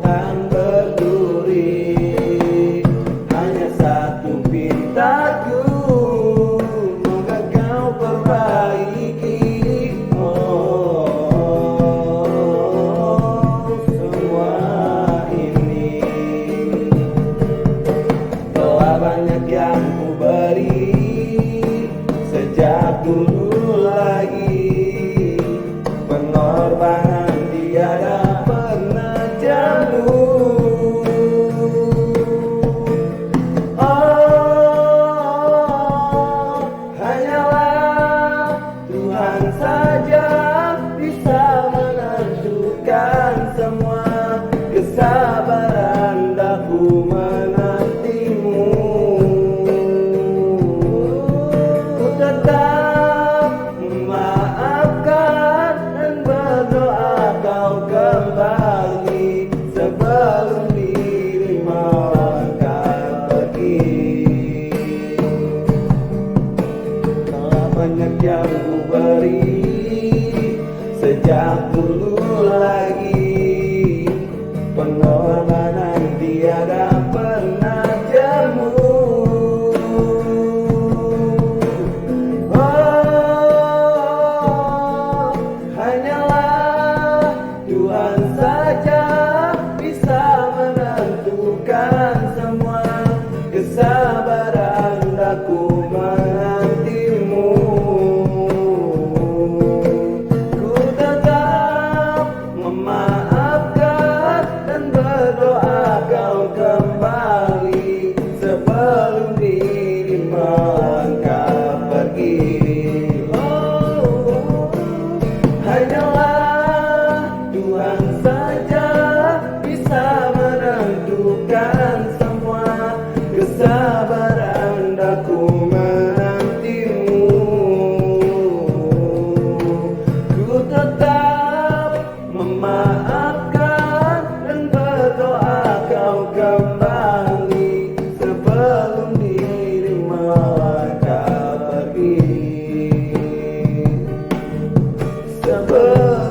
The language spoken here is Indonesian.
Tuhan berduri. Hanya satu pintaku, moga kau perbaiki. Semua ini doa banyak yang ku beri sejak dulu lagi. Pengorbanan tiada pernah jemu. Hanyalah Tuhan saja bisa menentukan semua. Kesabaran daku menantimu. Ku tetap memaafkan dan berdoa kau kembali sebelum diri melangkah pergi. Telah banyak yang ku beri sejak dulu lagi. Pengorbanan tiada pernah jemu. Hanyalah Tuhan saja bisa menentukan semua. Kesabaran daku menantimu. Ku tetap memaafkan dan berdoa kau kembali sebelum diri melangkah pergi. Hanyalah Tuhan saja bisa menentukan semua. Kesabaran daku menantimu. Ku tetap memaafkan dan berdoa kau kembali sebelum diri melangkah pergi. Sebelum